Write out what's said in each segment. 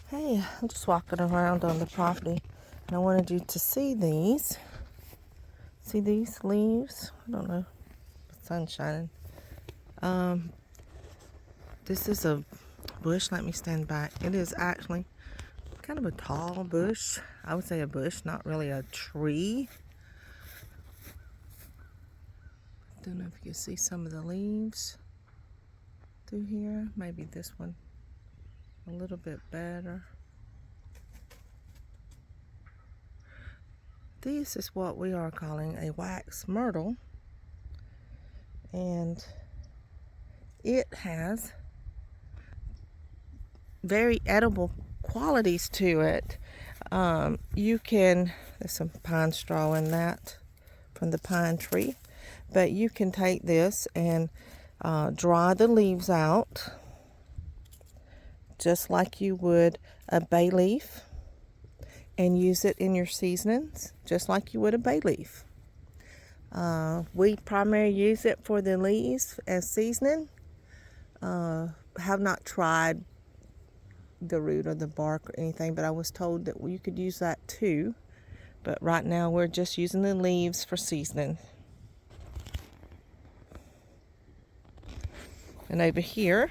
Hey, I'm just walking around on the property and I wanted you to see these. See these leaves? I don't know. The sun's shining. This is a bush. Let me stand back. It is actually kind of a tall bush. I would say a bush, not really a tree. Don't know if you can see some of the leaves through here. Maybe this one a little bit better. This is what we are calling a wax myrtle, and it has very edible qualities to it. There's some pine straw in that from the pine tree, but you can take this and dry the leaves out just like you would a bay leaf, and use it in your seasonings just like you would a bay leaf. We primarily use it for the leaves as seasoning. Have not tried the root or the bark or anything, but I was told that you could use that too. But right now we're just using the leaves for seasoning. And over here,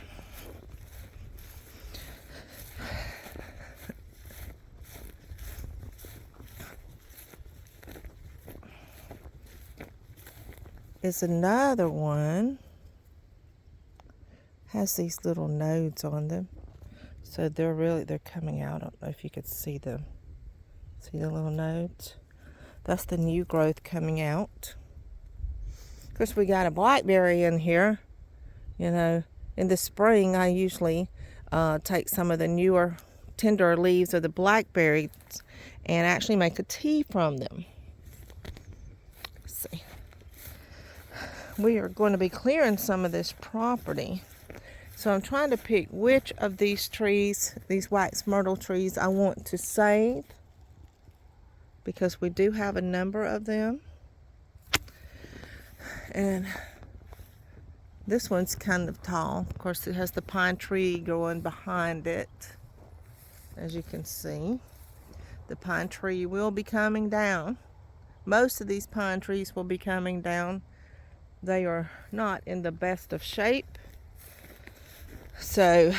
is another one. Has these little nodes on them, so they're coming out. I don't know if you could see them. See the little nodes? That's the new growth coming out. Of course, we got a blackberry in here. You know, in the spring I usually take some of the newer tender leaves of the blackberries and actually make a tea from them. Let's see. We are going to be clearing some of this property. So I'm trying to pick which of these trees, these wax myrtle trees, I want to save, because we do have a number of them. And this one's kind of tall. Of course, it has the pine tree growing behind it. As you can see, the pine tree will be coming down. Most of these pine trees will be coming down. They are not in the best of shape, so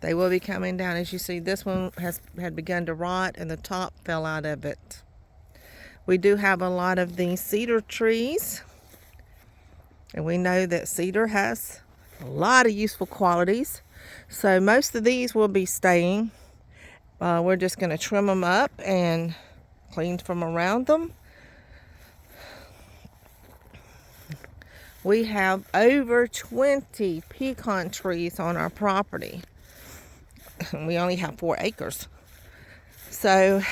they will be coming down. As you see, this one had begun to rot and the top fell out of it. We do have a lot of these cedar trees, and we know that cedar has a lot of useful qualities, so most of these will be staying. We're just going to trim them up and clean from around them. We have over 20 pecan trees on our property. We only have 4 acres. So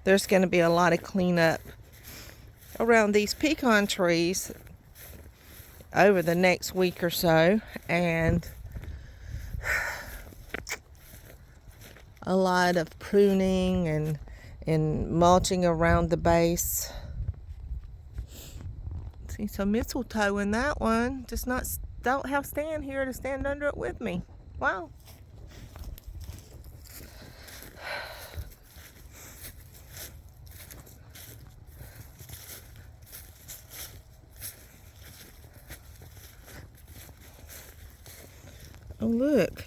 there's going to be a lot of cleanup around these pecan trees over the next week or so, and a lot of pruning and mulching around the base. See some mistletoe in that one. Just don't have Stan here to stand under it with me. Wow. Oh, look.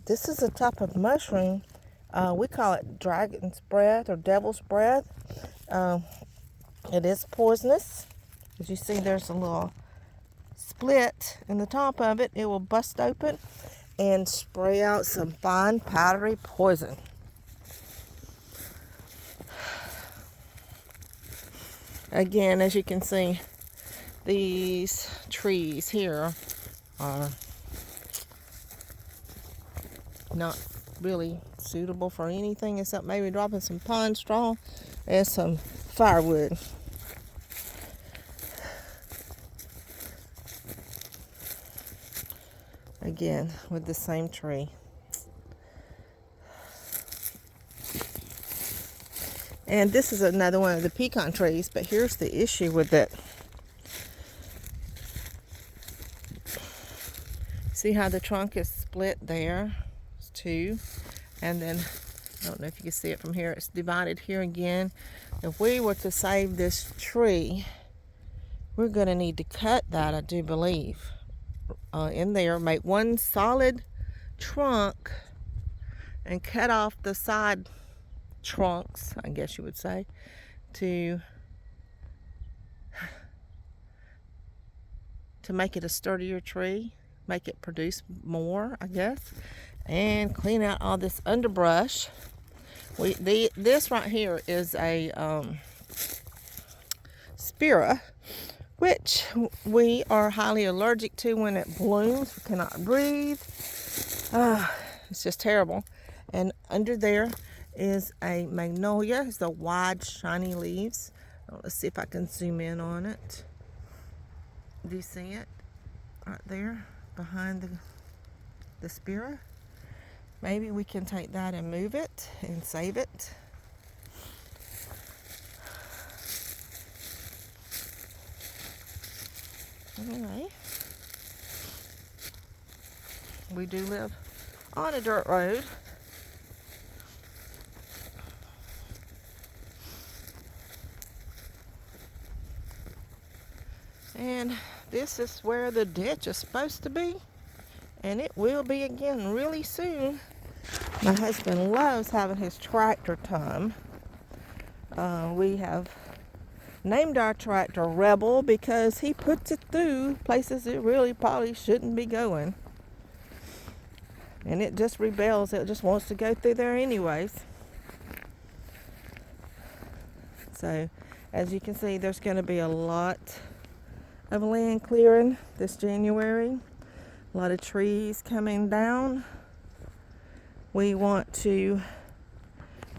This is a type of mushroom. We call it dragon's breath or devil's breath. It is poisonous. As you see, there's a little split in the top of it. It will bust open and spray out some fine powdery poison. Again, as you can see, these trees here are not really suitable for anything except maybe dropping some pine straw and some firewood. Again, with the same tree. And this is another one of the pecan trees, but here's the issue with it. See how the trunk is split there. It's two. And then, I don't know if you can see it from here, it's divided here again. If we were to save this tree, we're going to need to cut that, I do believe, in there. Make one solid trunk and cut off the side trunks, I guess you would say, to make it a sturdier tree, make it produce more, I guess, and clean out all this underbrush. This right here is a spira, which we are highly allergic to when it blooms. We cannot breathe. It's just terrible. And under there is a magnolia. It's the wide, shiny leaves. Let's see if I can zoom in on it. Do you see it right there behind the spira? Maybe we can take that and move it and save it. Anyway, we do live on a dirt road. And this is where the ditch is supposed to be. And it will be again really soon. My husband loves having his tractor time. We have named our tractor Rebel because he puts it through places it really probably shouldn't be going. And it just rebels. It just wants to go through there anyways. So, as you can see, there's going to be a lot of land clearing this January. A lot of trees coming down. We want to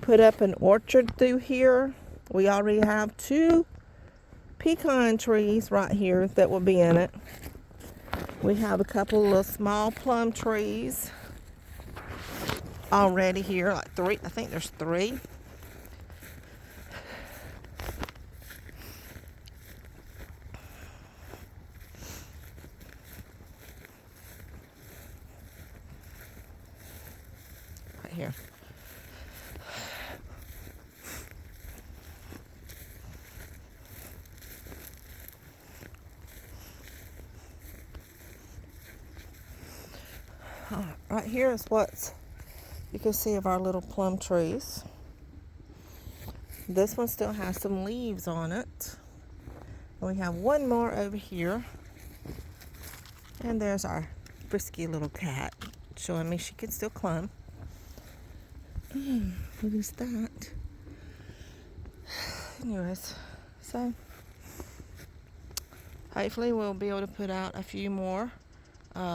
put up an orchard through here. We already have 2 pecan trees right here that will be in it. We have a couple of little small plum trees already here, like 3. I think there's 3. Right here. Right here is what you can see of our little plum trees. This one still has some leaves on it. And we have one more over here. And there's our frisky little cat showing me she can still climb. What is that? Anyways, so hopefully we'll be able to put out a few more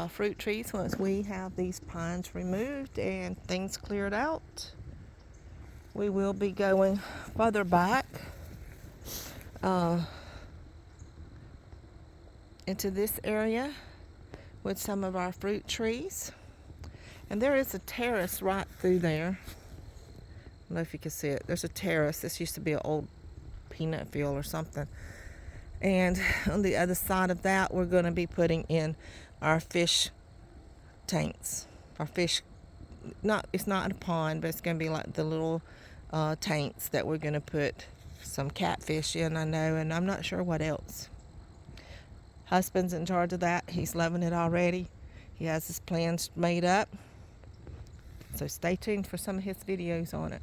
fruit trees once we have these pines removed and things cleared out. We will be going further back into this area with some of our fruit trees. And there is a terrace right through there. I don't know if you can see it. There's a terrace. This used to be an old peanut field or something. And on the other side of that, we're going to be putting in our fish tanks. Our fish, it's not a pond, but it's going to be like the little tanks that we're going to put some catfish in, I know, and I'm not sure what else. Husband's in charge of that. He's loving it already. He has his plans made up. So stay tuned for some of his videos on it.